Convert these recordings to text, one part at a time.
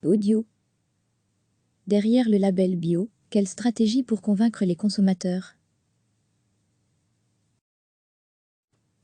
Audio. Derrière le label bio, quelle stratégie pour convaincre les consommateurs?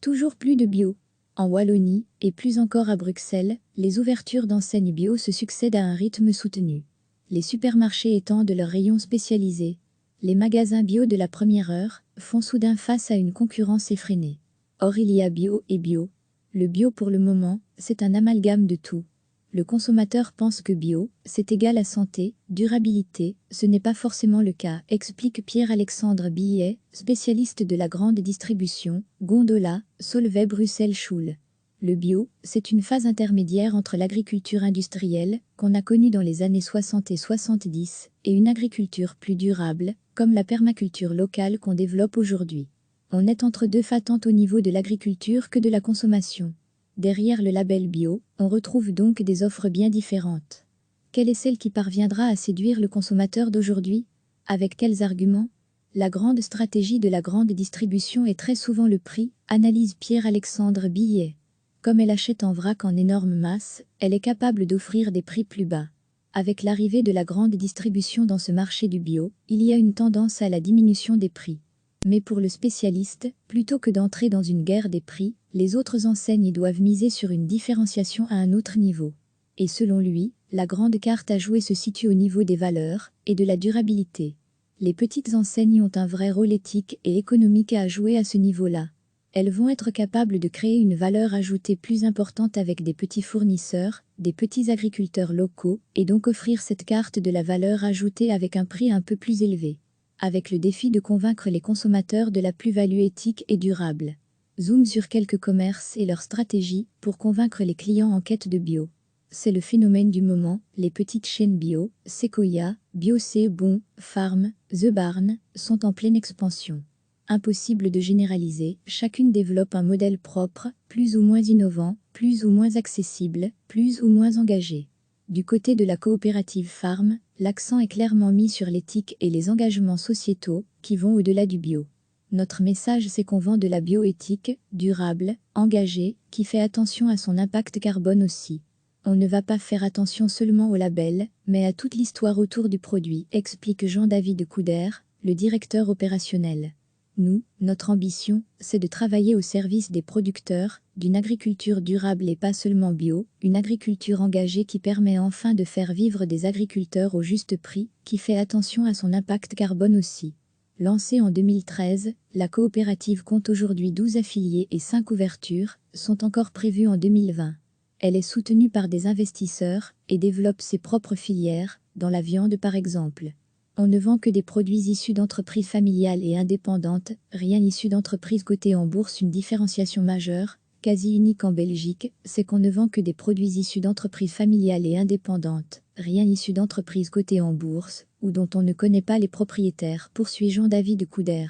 Toujours plus de bio. En Wallonie, et plus encore à Bruxelles, les ouvertures d'enseignes bio se succèdent à un rythme soutenu. Les supermarchés étendent leurs rayons spécialisés. Les magasins bio de la première heure font soudain face à une concurrence effrénée. Or il y a bio et bio. Le bio pour le moment, c'est un amalgame de tout. Le consommateur pense que bio, c'est égal à santé, durabilité, ce n'est pas forcément le cas, explique Pierre-Alexandre Billet, spécialiste de la grande distribution, Gondola, Solvay Bruxelles Schule. Le bio, c'est une phase intermédiaire entre l'agriculture industrielle, qu'on a connue dans les années 60 et 70, et une agriculture plus durable, comme la permaculture locale qu'on développe aujourd'hui. On est entre deux phases au niveau de l'agriculture que de la consommation. Derrière le label bio, on retrouve donc des offres bien différentes. Quelle est celle qui parviendra à séduire le consommateur d'aujourd'hui? Avec quels arguments? La grande stratégie de la grande distribution est très souvent le prix, analyse Pierre-Alexandre Billet. Comme elle achète en vrac en énorme masse, elle est capable d'offrir des prix plus bas. Avec l'arrivée de la grande distribution dans ce marché du bio, il y a une tendance à la diminution des prix. Mais pour le spécialiste, plutôt que d'entrer dans une guerre des prix, les autres enseignes doivent miser sur une différenciation à un autre niveau. Et selon lui, la grande carte à jouer se situe au niveau des valeurs et de la durabilité. Les petites enseignes ont un vrai rôle éthique et économique à jouer à ce niveau-là. Elles vont être capables de créer une valeur ajoutée plus importante avec des petits fournisseurs, des petits agriculteurs locaux, et donc offrir cette carte de la valeur ajoutée avec un prix un peu plus élevé. Avec le défi de convaincre les consommateurs de la plus-value éthique et durable. Zoom sur quelques commerces et leurs stratégies pour convaincre les clients en quête de bio. C'est le phénomène du moment, les petites chaînes bio, Sequoia, BioC Bon, Farm, The Barn, sont en pleine expansion. Impossible de généraliser, chacune développe un modèle propre, plus ou moins innovant, plus ou moins accessible, plus ou moins engagé. Du côté de la coopérative Farm, l'accent est clairement mis sur l'éthique et les engagements sociétaux qui vont au-delà du bio. Notre message, c'est qu'on vend de la bioéthique, durable, engagée, qui fait attention à son impact carbone aussi. On ne va pas faire attention seulement au label, mais à toute l'histoire autour du produit, explique Jean-David Couder, le directeur opérationnel. Nous, notre ambition, c'est de travailler au service des producteurs, d'une agriculture durable et pas seulement bio, une agriculture engagée qui permet enfin de faire vivre des agriculteurs au juste prix, qui fait attention à son impact carbone aussi. Lancée en 2013, la coopérative compte aujourd'hui 12 affiliés et 5 ouvertures, sont encore prévues en 2020. Elle est soutenue par des investisseurs et développe ses propres filières, dans la viande par exemple. On ne vend que des produits issus d'entreprises familiales et indépendantes, rien issu d'entreprises cotées en bourse. Une différenciation majeure, quasi unique en Belgique, c'est qu'on ne vend que des produits issus d'entreprises familiales et indépendantes, rien issu d'entreprises cotées en bourse, ou dont on ne connaît pas les propriétaires, poursuit Jean-David Couder.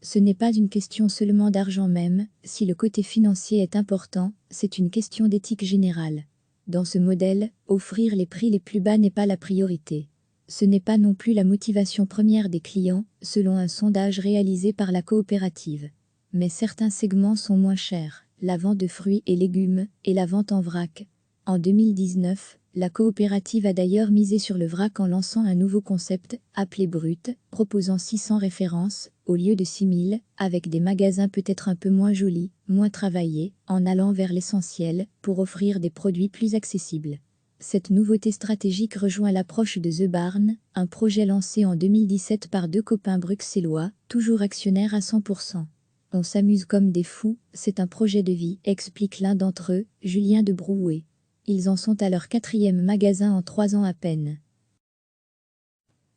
Ce n'est pas une question seulement d'argent même, si le côté financier est important, c'est une question d'éthique générale. Dans ce modèle, offrir les prix les plus bas n'est pas la priorité. Ce n'est pas non plus la motivation première des clients, selon un sondage réalisé par la coopérative. Mais certains segments sont moins chers, la vente de fruits et légumes et la vente en vrac. En 2019, la coopérative a d'ailleurs misé sur le vrac en lançant un nouveau concept, appelé Brut, proposant 600 références, au lieu de 6000, avec des magasins peut-être un peu moins jolis, moins travaillés, en allant vers l'essentiel, pour offrir des produits plus accessibles. Cette nouveauté stratégique rejoint l'approche de The Barn, un projet lancé en 2017 par deux copains bruxellois, toujours actionnaires à 100%. On s'amuse comme des fous, c'est un projet de vie, explique l'un d'entre eux, Julien de Brouet. Ils en sont à leur 4e magasin en 3 ans à peine.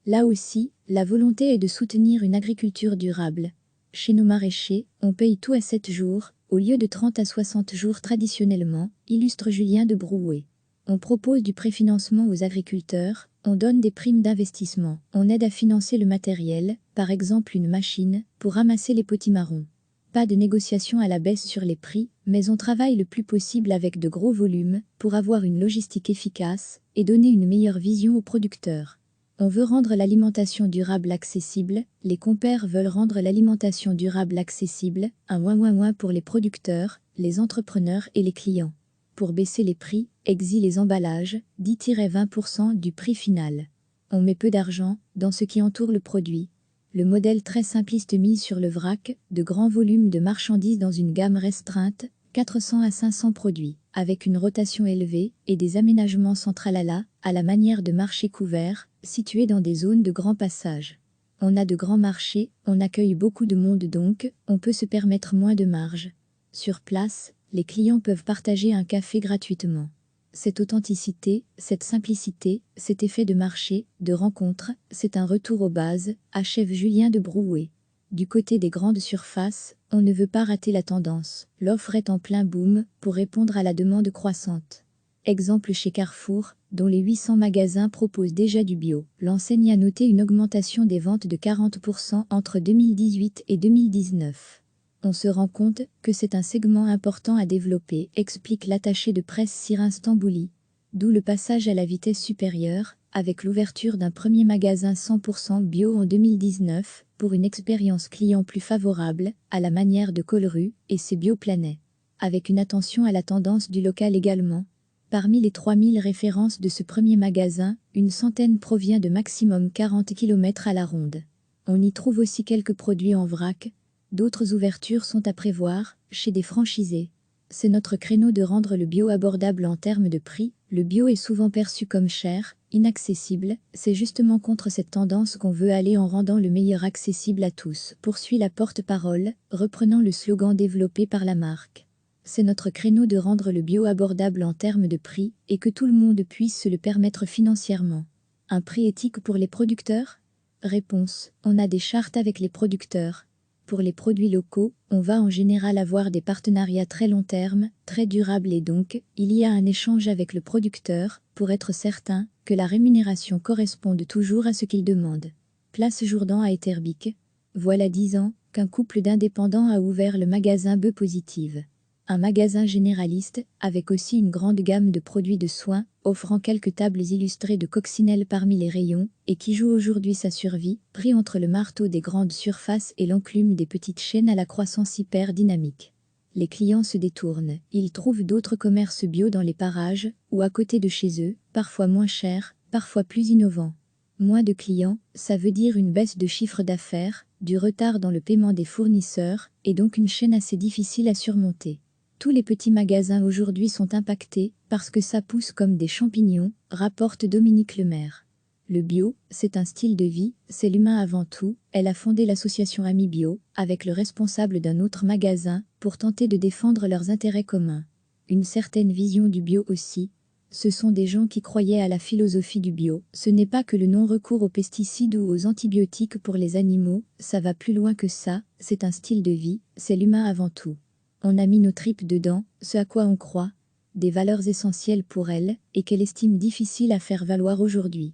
Là aussi, la volonté est de soutenir une agriculture durable. Chez nos maraîchers, on paye tout à 7 jours, au lieu de 30 à 60 jours traditionnellement, illustre Julien de Brouet. On propose du préfinancement aux agriculteurs, on donne des primes d'investissement, on aide à financer le matériel, par exemple une machine, pour ramasser les potimarrons. Pas de négociation à la baisse sur les prix, mais on travaille le plus possible avec de gros volumes, pour avoir une logistique efficace, et donner une meilleure vision aux producteurs. On veut rendre l'alimentation durable accessible, les compères veulent rendre l'alimentation durable accessible, un moins pour les producteurs, les entrepreneurs et les clients. pour baisser les prix, exile les emballages, 10-20% du prix final. On met peu d'argent dans ce qui entoure le produit. Le modèle très simpliste mise sur le vrac, de grands volumes de marchandises dans une gamme restreinte, 400 à 500 produits, avec une rotation élevée et des aménagements central à la manière de marchés couverts, situés dans des zones de grand passage. On a de grands marchés, on accueille beaucoup de monde donc, on peut se permettre moins de marge. Sur place, les clients peuvent partager un café gratuitement. Cette authenticité, cette simplicité, cet effet de marché, de rencontre, c'est un retour aux bases, achève Julien de Brouet. Du côté des grandes surfaces, on ne veut pas rater la tendance. L'offre est en plein boom pour répondre à la demande croissante. Exemple chez Carrefour, dont les 800 magasins proposent déjà du bio. L'enseigne a noté une augmentation des ventes de 40% entre 2018 et 2019. On se rend compte que c'est un segment important à développer, explique l'attaché de presse Sirin Stambouli. D'où le passage à la vitesse supérieure, avec l'ouverture d'un premier magasin 100% bio en 2019, pour une expérience client plus favorable, à la manière de Colruyt et ses bioplanets. Avec une attention à la tendance du local également. Parmi les 3000 références de ce premier magasin, une centaine provient de maximum 40 km à la ronde. On y trouve aussi quelques produits en vrac. D'autres ouvertures sont à prévoir, chez des franchisés. C'est notre créneau de rendre le bio abordable en termes de prix. Le bio est souvent perçu comme cher, inaccessible. C'est justement contre cette tendance qu'on veut aller en rendant le meilleur accessible à tous, poursuit la porte-parole, reprenant le slogan développé par la marque. C'est notre créneau de rendre le bio abordable en termes de prix et que tout le monde puisse se le permettre financièrement. Un prix éthique pour les producteurs? Réponse: on a des chartes avec les producteurs. Pour les produits locaux, on va en général avoir des partenariats très long terme, très durables et donc, il y a un échange avec le producteur pour être certain que la rémunération corresponde toujours à ce qu'il demande. Place Jourdan à Etterbeek. Voilà 10 ans qu'un couple d'indépendants a ouvert le magasin Bœuf Positive. Un magasin généraliste, avec aussi une grande gamme de produits de soins, offrant quelques tables illustrées de coccinelles parmi les rayons, et qui joue aujourd'hui sa survie, pris entre le marteau des grandes surfaces et l'enclume des petites chaînes à la croissance hyper dynamique. Les clients se détournent, ils trouvent d'autres commerces bio dans les parages, ou à côté de chez eux, parfois moins chers, parfois plus innovants. Moins de clients, ça veut dire une baisse de chiffre d'affaires, du retard dans le paiement des fournisseurs, et donc une chaîne assez difficile à surmonter. Tous les petits magasins aujourd'hui sont impactés parce que ça pousse comme des champignons, rapporte Dominique Lemaire. Le bio, c'est un style de vie, c'est l'humain avant tout. Elle a fondé l'association Amis Bio avec le responsable d'un autre magasin pour tenter de défendre leurs intérêts communs. Une certaine vision du bio aussi. Ce sont des gens qui croyaient à la philosophie du bio. Ce n'est pas que le non-recours aux pesticides ou aux antibiotiques pour les animaux, ça va plus loin que ça, c'est un style de vie, c'est l'humain avant tout. On a mis nos tripes dedans, ce à quoi on croit, des valeurs essentielles pour elle, et qu'elle estime difficiles à faire valoir aujourd'hui.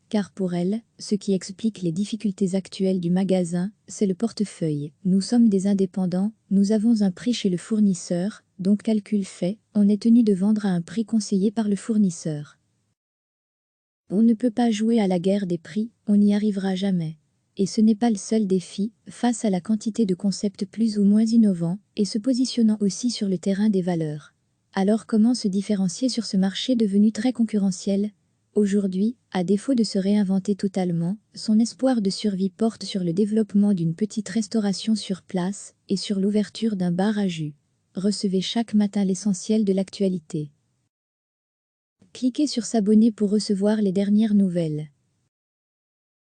Car pour elle, ce qui explique les difficultés actuelles du magasin, c'est le portefeuille. Nous sommes des indépendants, nous avons un prix chez le fournisseur, donc calcul fait, on est tenu de vendre à un prix conseillé par le fournisseur. On ne peut pas jouer à la guerre des prix, on n'y arrivera jamais. Et ce n'est pas le seul défi, face à la quantité de concepts plus ou moins innovants, et se positionnant aussi sur le terrain des valeurs. Alors comment se différencier sur ce marché devenu très concurrentiel? Aujourd'hui, à défaut de se réinventer totalement, son espoir de survie porte sur le développement d'une petite restauration sur place et sur l'ouverture d'un bar à jus. Recevez chaque matin l'essentiel de l'actualité. Cliquez sur s'abonner pour recevoir les dernières nouvelles.